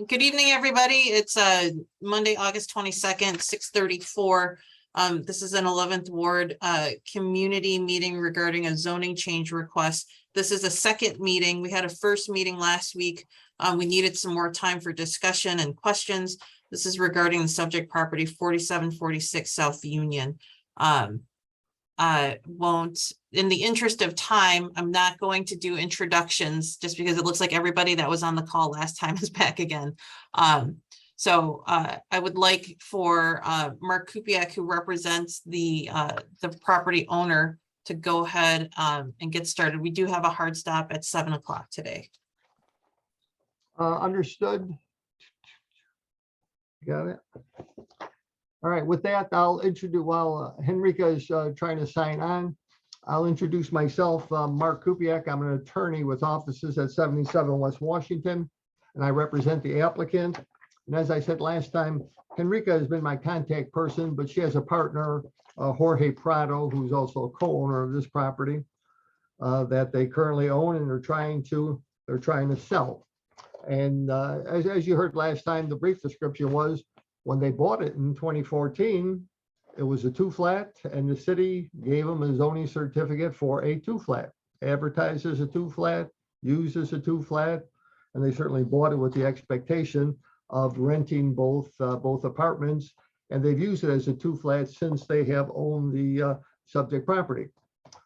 Good evening, everybody. It's Monday, August 22nd, 6:34. This is an 11th Ward community meeting regarding a zoning change request. This is a second meeting. We had a first meeting last week. We needed some more time for discussion and questions. This is regarding the subject property 4746 South Union. I won't, in the interest of time, I'm not going to do introductions just because it looks like everybody that was on the call last time is back again. So I would like for Mark Kupiak, who represents the property owner, to go ahead and get started. We do have a hard stop at 7 o'clock today. Understood. Got it. All right, with that, I'll introduce, while Henrika is trying to sign on, I'll introduce myself, Mark Kupiak. I'm an attorney with offices at 77 West Washington, and I represent the applicant. And as I said last time, Henrika has been my contact person, but she has a partner, Jorge Prado, who's also a co-owner of this property that they currently own, and they're trying to sell. And as you heard last time, the brief description was, when they bought it in 2014, it was a 2-flat, and the city gave them a zoning certificate for a 2-flat, advertised as a 2-flat, used as a 2-flat, and they certainly bought it with the expectation of renting both apartments, and they've used it as a 2-flat since they have owned the subject property.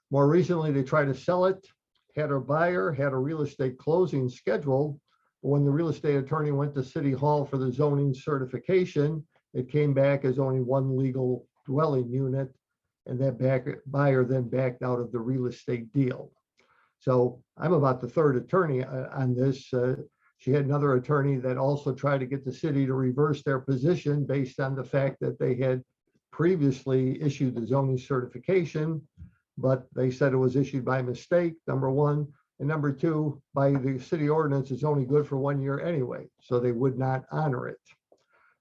More recently, they tried to sell it, had a buyer, had a real estate closing scheduled. When the real estate attorney went to City Hall for the zoning certification, it came back as only one legal dwelling unit, and that buyer then backed out of the real estate deal. So I'm about the third attorney on this. She had another attorney that also tried to get the city to reverse their position based on the fact that they had previously issued the zoning certification, but they said it was issued by mistake, number one. And number two, by the city ordinance, it's only good for 1 year anyway, so they would not honor it.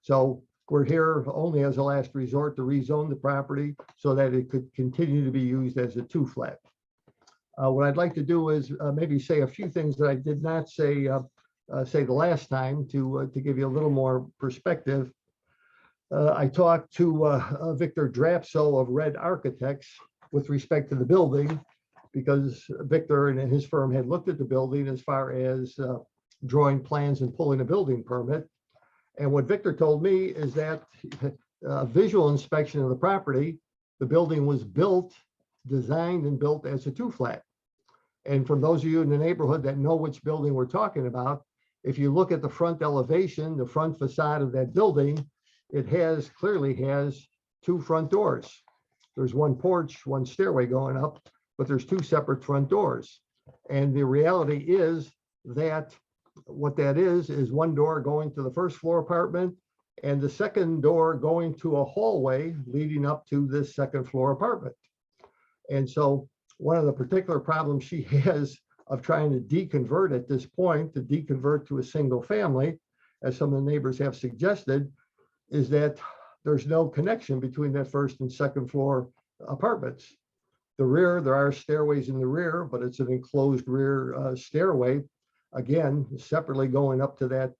So we're here only as a last resort to rezone the property so that it could continue to be used as a 2-flat. What I'd like to do is maybe say a few things that I did not say the last time to give you a little more perspective. I talked to Victor Drapso of Red Architects with respect to the building, because Victor and his firm had looked at the building as far as drawing plans and pulling a building permit. And what Victor told me is that a visual inspection of the property, the building was designed and built as a 2-flat. And for those of you in the neighborhood that know which building we're talking about, if you look at the front elevation, the front facade of that building, it clearly has 2 front doors. There's one porch, one stairway going up, but there's 2 separate front doors. And the reality is that what that is one door going to the first floor apartment and the second door going to a hallway leading up to this second floor apartment. And so one of the particular problems she has of trying to deconvert at this point, to deconvert to a single family, as some of the neighbors have suggested, is that there's no connection between that first and second floor apartments. The rear, there are stairways in the rear, but it's an enclosed rear stairway, again, separately going up to that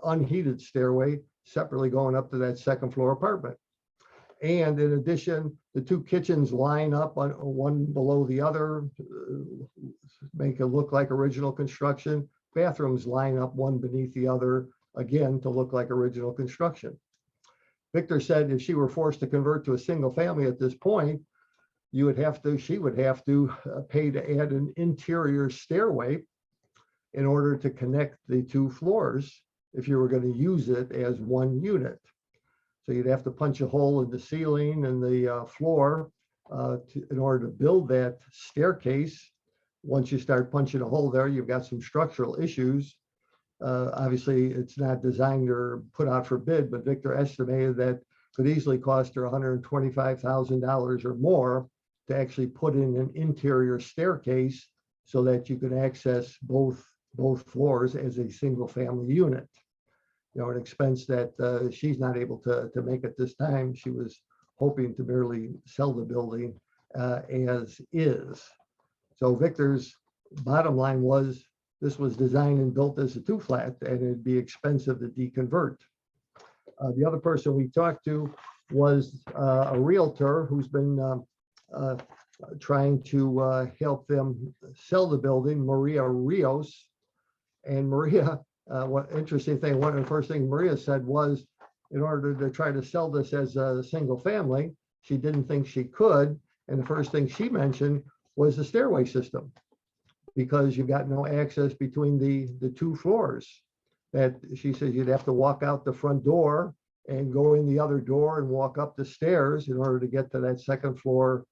unheated stairway, separately going up to that second floor apartment. And in addition, the 2 kitchens line up on one below the other, make it look like original construction. Bathrooms line up one beneath the other, again, to look like original construction. Victor said if she were forced to convert to a single family at this point, she would have to pay to add an interior stairway in order to connect the 2 floors if you were going to use it as one unit. So you'd have to punch a hole in the ceiling and the floor in order to build that staircase. Once you start punching a hole there, you've got some structural issues. Obviously, it's not designed or put out for bid, but Victor estimated that could easily cost her $125,000 or more to actually put in an interior staircase so that you can access both floors as a single family unit. You know, an expense that she's not able to make at this time. She was hoping to merely sell the building as is. So Victor's bottom line was this was designed and built as a 2-flat, and it'd be expensive to deconvert. The other person we talked to was a realtor who's been trying to help them sell the building, Maria Rios. And Maria, what interesting thing, one of the first things Maria said was, in order to try to sell this as a single family, she didn't think she could. And the first thing she mentioned was the stairway system, because you've got no access between the 2 floors. That she says you'd have to walk out the front door and go in the other door and walk up the stairs in order to get to that 2nd floor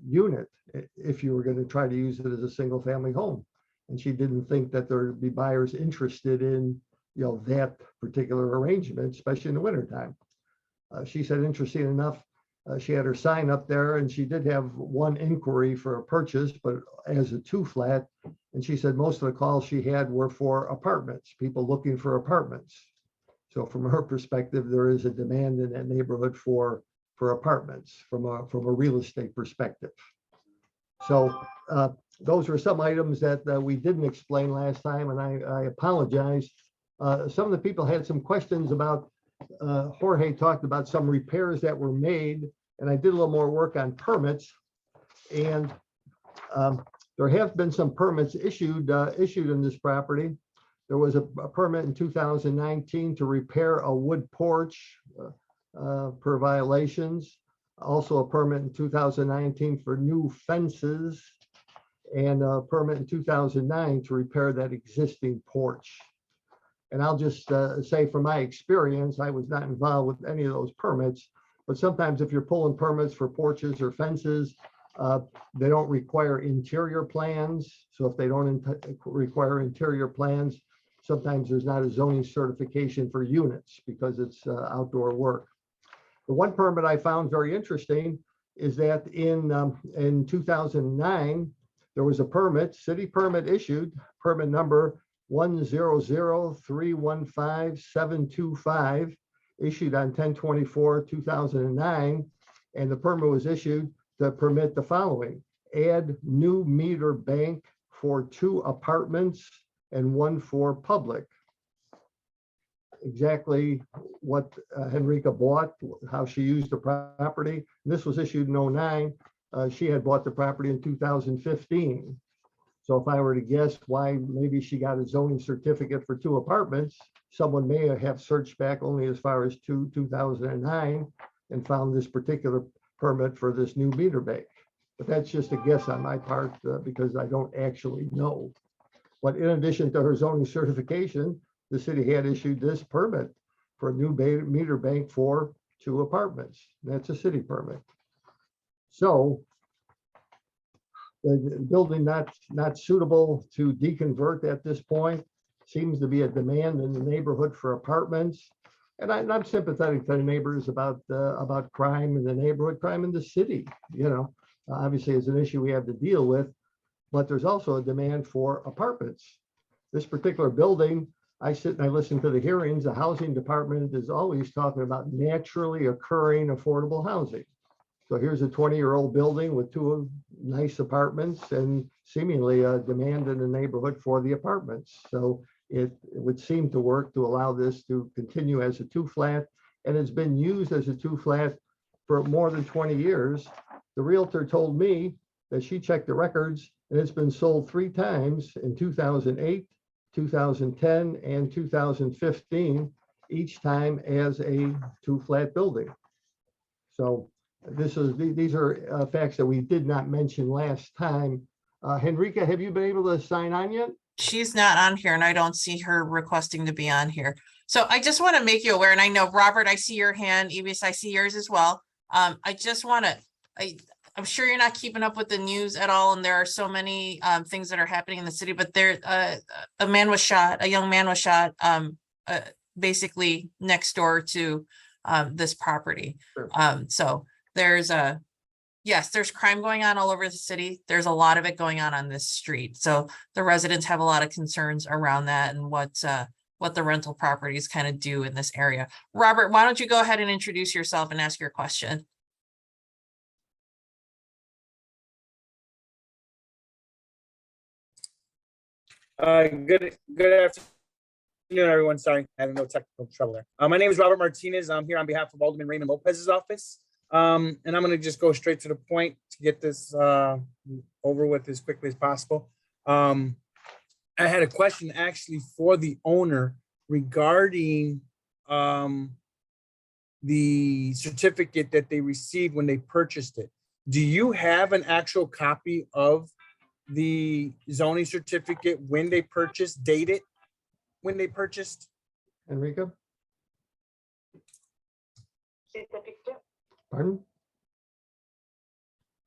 unit if you were going to try to use it as a single family home. And she didn't think that there would be buyers interested in, you know, that particular arrangement, especially in the wintertime. She said, interesting enough, she had her sign up there, and she did have one inquiry for a purchase, but as a 2-flat. And she said most of the calls she had were for apartments, people looking for apartments. So from her perspective, there is a demand in that neighborhood for apartments from a real estate perspective. So those were some items that we didn't explain last time, and I apologize. Some of the people had some questions about, Jorge talked about some repairs that were made, and I did a little more work on permits. And there have been some permits issued in this property. There was a permit in 2019 to repair a wood porch per violations. Also a permit in 2019 for new fences, and a permit in 2009 to repair that existing porch. And I'll just say from my experience, I was not involved with any of those permits, but sometimes if you're pulling permits for porches or fences, they don't require interior plans. So if they don't require interior plans, sometimes there's not a zoning certification for units because it's outdoor work. The one permit I found very interesting is that in 2009, there was a permit, city permit issued, permit number 100315725, issued on 10/24/2009, and the permit was issued to permit the following: add new meter bank for 2 apartments and 1 for public. Exactly what Henrika bought, how she used the property. This was issued in 2009. She had bought the property in 2015. So if I were to guess why maybe she got a zoning certificate for 2 apartments, someone may have searched back only as far as 2009 and found this particular permit for this new meter bank. But that's just a guess on my part because I don't actually know. But in addition to her zoning certification, the city had issued this permit for a new meter bank for 2 apartments. That's a city permit. So the building not suitable to deconvert at this point. Seems to be a demand in the neighborhood for apartments. And I'm sympathetic to the neighbors about crime in the neighborhood, crime in the city. You know, obviously it's an issue we have to deal with, but there's also a demand for apartments. This particular building, I sit and I listen to the hearings. The housing department is always talking about naturally occurring affordable housing. So here's a 20-year-old building with 2 nice apartments and seemingly a demand in the neighborhood for the apartments. So it would seem to work to allow this to continue as a 2-flat, and it's been used as a 2-flat for more than 20 years. The realtor told me that she checked the records and it's been sold 3 times in 2008, 2010, and 2015, each time as a 2-flat building. So these are facts that we did not mention last time. Henrika, have you been able to sign on yet? She's not on here, and I don't see her requesting to be on here. So I just want to make you aware, and I know, Robert, I see your hand, Evis, I see yours as well. I just want to, I'm sure you're not keeping up with the news at all, and there are so many things that are happening in the city, but there, a young man was shot, basically next door to this property. Sure. So there's there's crime going on all over the city. There's a lot of it going on this street. So the residents have a lot of concerns around that and what the rental properties kind of do in this area. Robert, why don't you go ahead and introduce yourself and ask your question? Good afternoon, everyone. Sorry, having no technical trouble there. My name is Robert Martinez. I'm here on behalf of Alderman Raymond Lopez's office. And I'm going to just go straight to the point to get this over with as quickly as possible. I had a question actually for the owner regarding the certificate that they received when they purchased it. Do you have an actual copy of the zoning certificate when they purchased, dated when they purchased? Enrica? Pardon?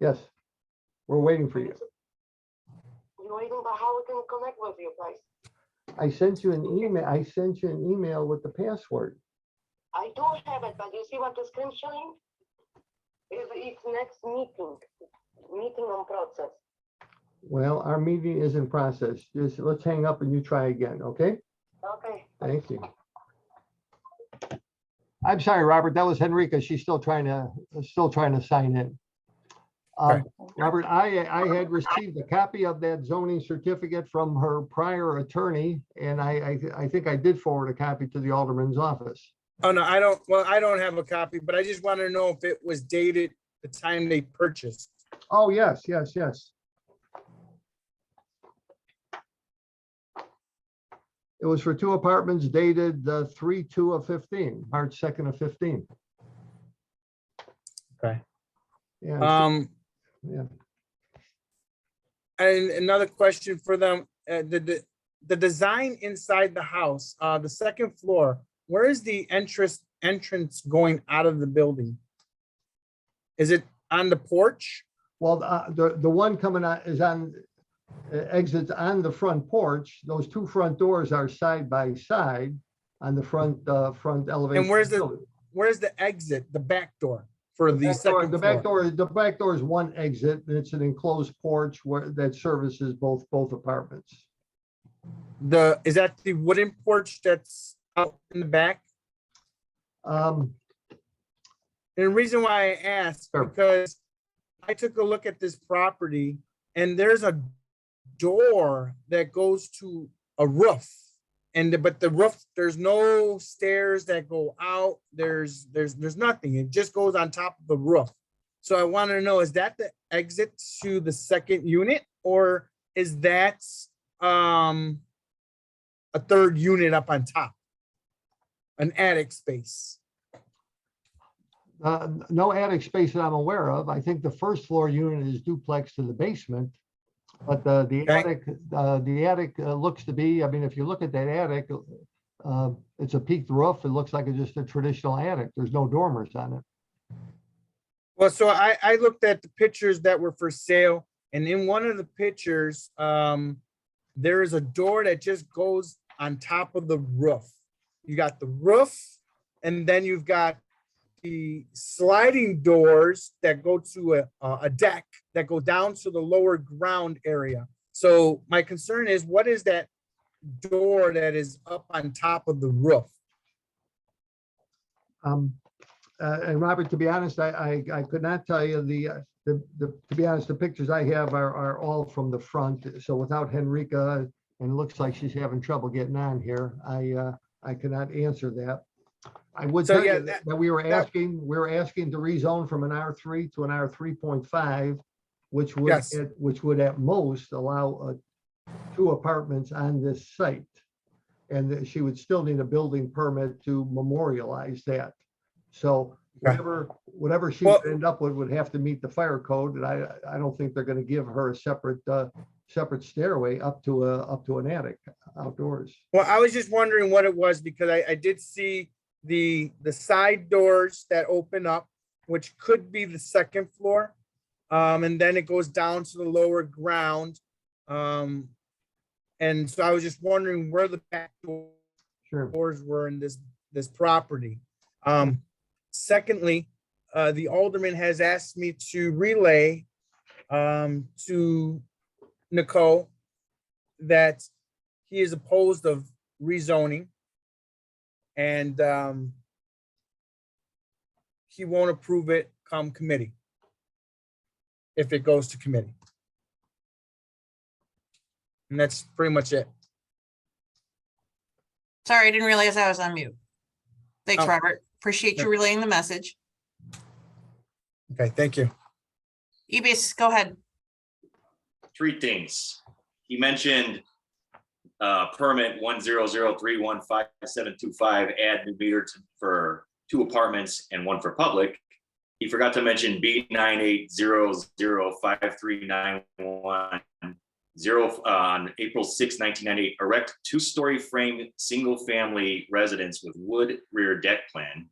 Yes, we're waiting for you. You're waiting, but how we can connect with you guys? I sent you an email with the password. I do have it, but you see what the screen showing? It's next meeting on process. Well, our meeting is in process. Just let's hang up and you try again, okay? Okay. Thank you. I'm sorry, Robert, that was Henrica. She's still trying to sign in. Okay. Robert, I had received a copy of that zoning certificate from her prior attorney, and I think I did forward a copy to the alderman's office. Oh, no, I don't. Well, I don't have a copy, but I just want to know if it was dated the time they purchased. Oh, yes. It was for 2 apartments dated 3/2/15, March 2nd of 15. Okay. Yeah. Yeah. And another question for them, the design inside the house, the second floor, where is the entrance going out of the building? Is it on the porch? Well, the one coming out is on exits on the front porch. Those 2 front doors are side by side on the front elevation. And where's the exit, the back door for the second floor? The back door is one exit, and it's an enclosed porch that services both apartments. Is that the wooden porch that's out in the back? And the reason why I asked, Sure. because I took a look at this property and there's a door that goes to a roof. But the roof, there's no stairs that go out. There's nothing. It just goes on top of the roof. So I want to know, is that the exit to the second unit, or is that a third unit up on top? An attic space? No attic space that I'm aware of. I think the first floor unit is duplex to the basement. But the attic looks to be, I mean, if you look at that attic, it's a peaked roof. It looks like it's just a traditional attic. There's no dormers on it. Well, so I looked at the pictures that were for sale, and in one of the pictures, there is a door that just goes on top of the roof. You got the roof, and then you've got the sliding doors that go to a deck that go down to the lower ground area. So my concern is, what is that door that is up on top of the roof? And Robert, to be honest, I could not tell you to be honest, the pictures I have are all from the front. So without Henrica, and it looks like she's having trouble getting on here, I cannot answer that. I would tell you that we were asking to rezone from an R3 to an R3.5, which would at most allow 2 apartments on this site. And she would still need a building permit to memorialize that. So whatever she would end up with would have to meet the fire code. And I don't think they're going to give her a separate stairway up to an attic outdoors. Well, I was just wondering what it was, because I did see the side doors that open up, which could be the second floor, and then it goes down to the lower ground, and so I was just wondering where the back doors were in this property. Secondly, the alderman has asked me to relay to Nicole that he is opposed of rezoning, and he won't approve it come committee, if it goes to committee. And that's pretty much it. Sorry, I didn't realize I was on mute. Thanks, Oh. Robert. Appreciate you relaying the message. Okay, thank you. Ebis, go ahead. Three things. He mentioned permit 1003155725, add new meter for 2 apartments and 1 for public. He forgot to mention B98005391 on April 6, 1998, erect 2-story frame single family residence with wood rear deck plan.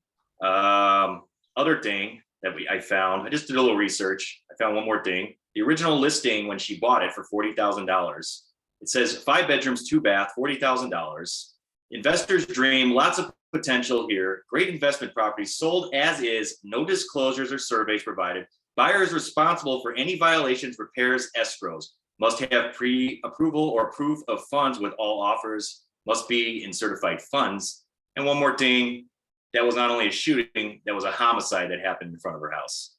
Other thing that I found, I just did a little research. I found one more thing. The original listing when she bought it for $40,000. It says 5 bedrooms, 2 bath, $40,000. Investor's dream, lots of potential here. Great investment property, sold as is, no disclosures or surveys provided. Buyer is responsible for any violations, repairs, escrows. Must have pre-approval or proof of funds with all offers. Must be in certified funds. And one more thing, that was not only a shooting, that was a homicide that happened in front of her house.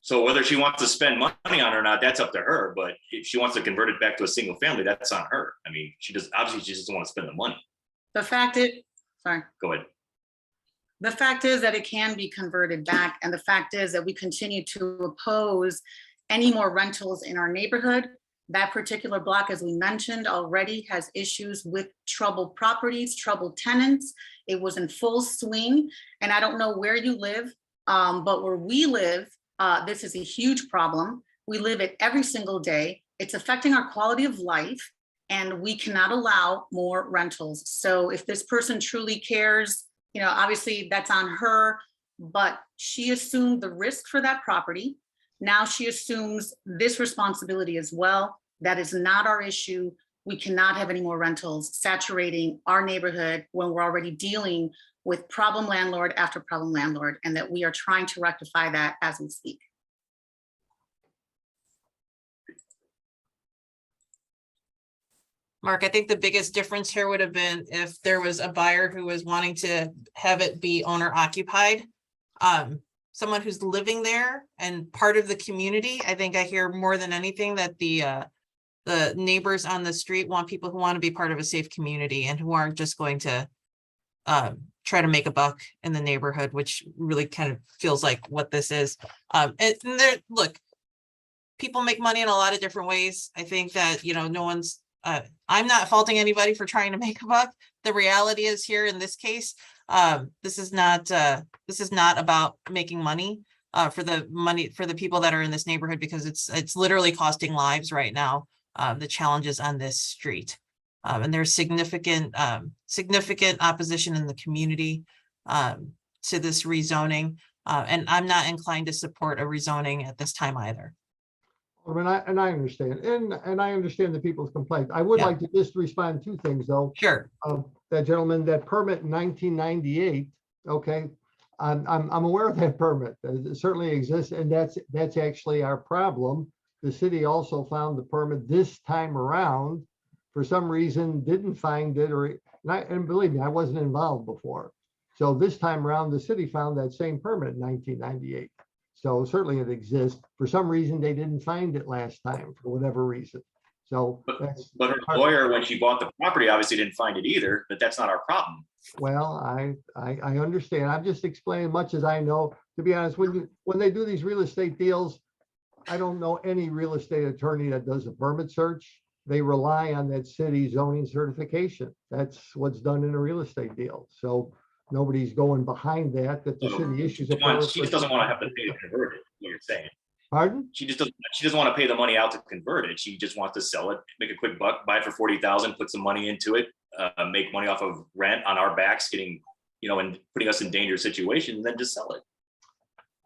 So whether she wants to spend money on it or not, that's up to her. But if she wants to convert it back to a single family, that's on her. I mean, she obviously she doesn't want to spend the money. The fact is, sorry. Go ahead. The fact is that it can be converted back. And the fact is that we continue to oppose any more rentals in our neighborhood. That particular block, as we mentioned already, has issues with troubled properties, troubled tenants. It was in full swing. And I don't know where you live, but where we live, this is a huge problem. We live it every single day. It's affecting our quality of life, and we cannot allow more rentals. So if this person truly cares, you know, obviously that's on her, but she assumed the risk for that property. Now she assumes this responsibility as well. That is not our issue. We cannot have any more rentals saturating our neighborhood when we're already dealing with problem landlord after problem landlord, and that we are trying to rectify that as we speak. Mark, I think the biggest difference here would have been if there was a buyer who was wanting to have it be owner occupied. Someone who's living there and part of the community. I think I hear more than anything that the neighbors on the street want people who want to be part of a safe community and who aren't just going to try to make a buck in the neighborhood, which really kind of feels like what this is. And there, look, people make money in a lot of different ways. I think that, you know, no one's, I'm not faulting anybody for trying to make a buck. The reality is here in this case, this is not about making money for the people that are in this neighborhood, because it's literally costing lives right now. The challenges on this street. And there's significant opposition in the community to this rezoning. And I'm not inclined to support a rezoning at this time either. I mean, I understand, and I understand the people's complaints. I would Yeah. like to just respond to 2 things, though. Sure. That gentleman, that permit in 1998, okay, I'm aware of that permit. It certainly exists, and that's actually our problem. The city also found the permit this time around, for some reason, didn't find it, and believe me, I wasn't involved before. So this time around, the city found that same permit in 1998. So certainly it exists. For some reason, they didn't find it last time, for whatever reason. So that's, But her lawyer, when she bought the property, obviously didn't find it either, but that's not our problem. well, I understand. I'm just explaining much as I know. To be honest, when they do these real estate deals, I don't know any real estate attorney that does a permit search. They rely on that city zoning certification. That's what's done in a real estate deal. So nobody's going behind that the city issues a permit. She just doesn't want to have to pay to convert it, what you're saying. Pardon? She doesn't want to pay the money out to convert it. She just wants to sell it, make a quick buck, buy it for 40,000, put some money into it, make money off of rent on our backs, getting, you know, and putting us in dangerous situations, and then just sell it.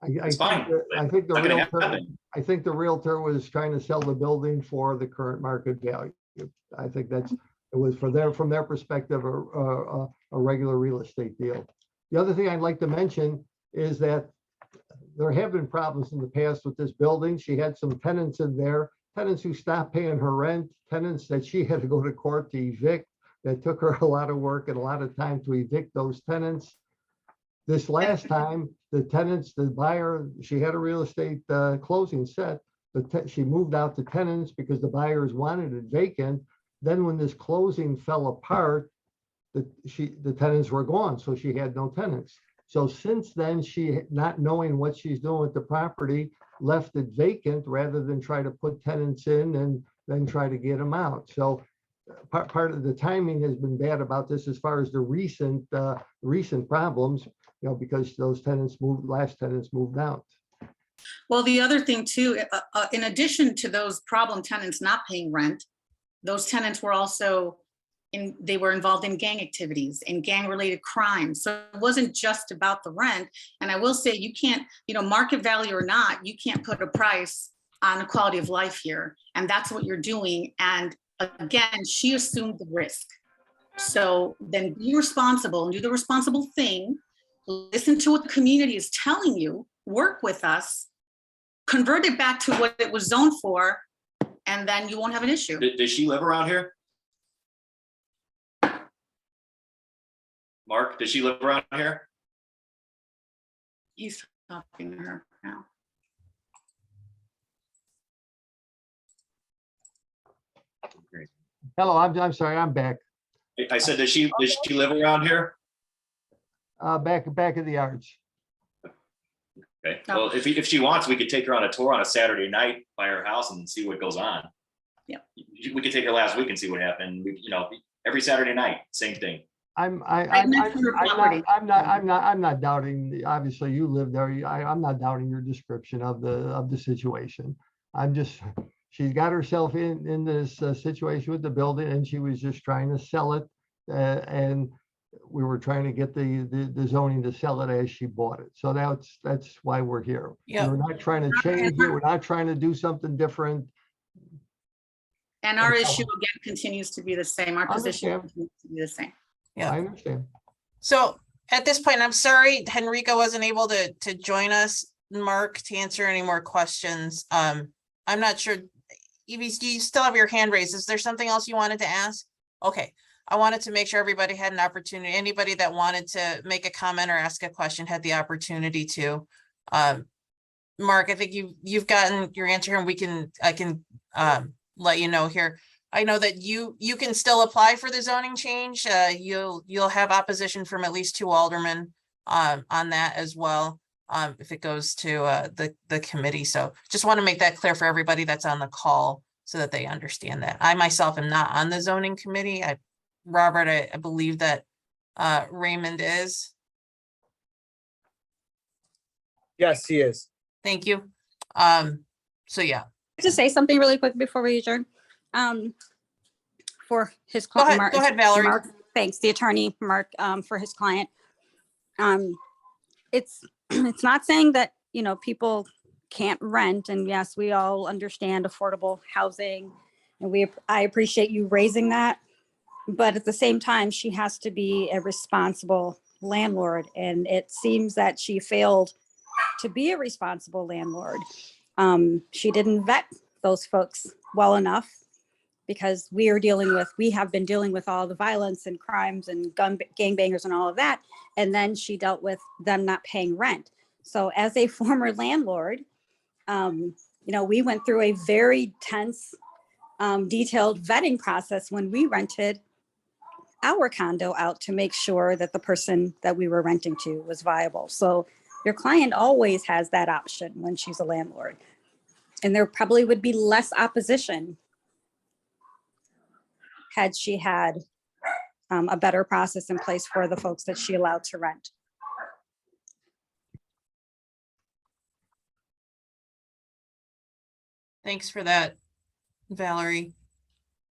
It's fine. I think Not gonna happen. the realtor was trying to sell the building for the current market value. I think it was from their perspective, a regular real estate deal. The other thing I'd like to mention is that there have been problems in the past with this building. She had some tenants in there, tenants who stopped paying her rent, tenants that she had to go to court to evict. That took her a lot of work and a lot of time to evict those tenants. This last time, the tenants, the buyer, she had a real estate closing set. she moved out the tenants because the buyers wanted it vacant. Then when this closing fell apart, the tenants were gone, so she had no tenants. So since then, she, not knowing what she's doing with the property, left it vacant rather than try to put tenants in and then try to get them out. So part of the timing has been bad about this as far as the recent problems, because those last tenants moved out. Well, the other thing too, in addition to those problem tenants not paying rent, those tenants were also they were involved in gang activities and gang related crimes. So it wasn't just about the rent. And I will say, you can't, market value or not, you can't put a price on the quality of life here. And that's what you're doing. And again, she assumed the risk. So then be responsible and do the responsible thing. Listen to what the community is telling you, work with us, convert it back to what it was zoned for, and then you won't have an issue. Does she live around here? Mark, does she live around here? He's talking to her now. Hello, I'm sorry, I'm back. I said, does she live around here? Back at the arch. Okay, well, if she wants, we could take her on a tour on a Saturday night by her house and see what goes on. Yeah. We could take her last week and see what happened. Every Saturday night, same thing. I'm not doubting, obviously you live there. I'm not doubting your description of the situation. She's got herself in this situation with the building, and she was just trying to sell it. And we were trying to get the zoning to sell it as she bought it. So that's why we're here. Yeah. We're not trying to change it. We're not trying to do something different. And our issue again continues to be the same. Our position Understand. continues to be the same. Yeah. I understand. So at this point, I'm sorry, Henrica wasn't able to join us, Mark, to answer any more questions. I'm not sure. Evie, do you still have your hand raised? Is there something else you wanted to ask? Okay. I wanted to make sure everybody had an opportunity. Anybody that wanted to make a comment or ask a question had the opportunity to. Mark, I think you've gotten your answer, and I can let you know here. I know that you can still apply for the zoning change. You'll have opposition from at least 2 aldermen on that as well, if it goes to the committee. So just want to make that clear for everybody that's on the call so that they understand that. I myself am not on the zoning committee. Robert, I believe that Raymond is. Yes, he is. Thank you. So yeah. To say something really quick before we adjourn. For his Go client. ahead, go ahead, Valerie. Mark, thanks, the attorney, Mark, for his client. It's not saying that, people can't rent, and yes, we all understand affordable housing, and I appreciate you raising that. But at the same time, she has to be a responsible landlord, and it seems that she failed to be a responsible landlord. She didn't vet those folks well enough, because we have been dealing with all the violence and crimes and gangbangers and all of that. And then she dealt with them not paying rent. So as a former landlord, we went through a very tense, detailed vetting process when we rented our condo out to make sure that the person that we were renting to was viable. So your client always has that option when she's a landlord. And there probably would be less opposition had she had a better process in place for the folks that she allowed to rent. Thanks for that, Valerie.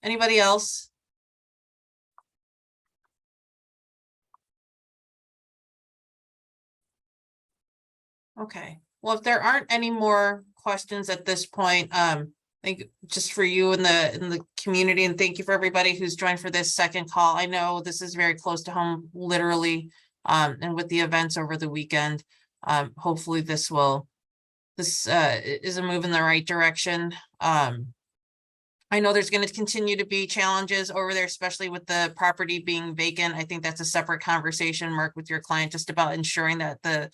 Anybody else? Okay, well, if there aren't any more questions at this point, I think just for you in the community, and thank you for everybody who's joined for this second call. I know this is very close to home, literally, and with the events over the weekend, hopefully this is a move in the right direction. I know there's going to continue to be challenges over there, especially with the property being vacant. I think that's a separate conversation, Mark, with your client, just about ensuring that the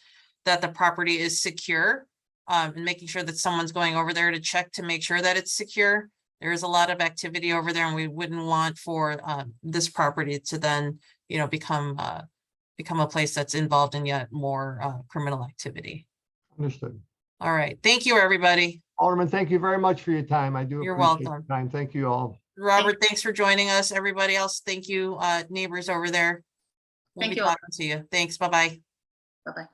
property is secure and making sure that someone's going over there to check to make sure that it's secure. There is a lot of activity over there, and we wouldn't want for this property to then, you know, become a place that's involved in yet more criminal activity. Understood. All right, thank you, everybody. Alderman, thank you very much for your time. I do You're appreciate your welcome. time. Thank you all. Robert, thanks for joining us. Everybody else, thank you, neighbors over there. We'll Thank be you all. talking to you. Thanks, bye-bye. Bye-bye.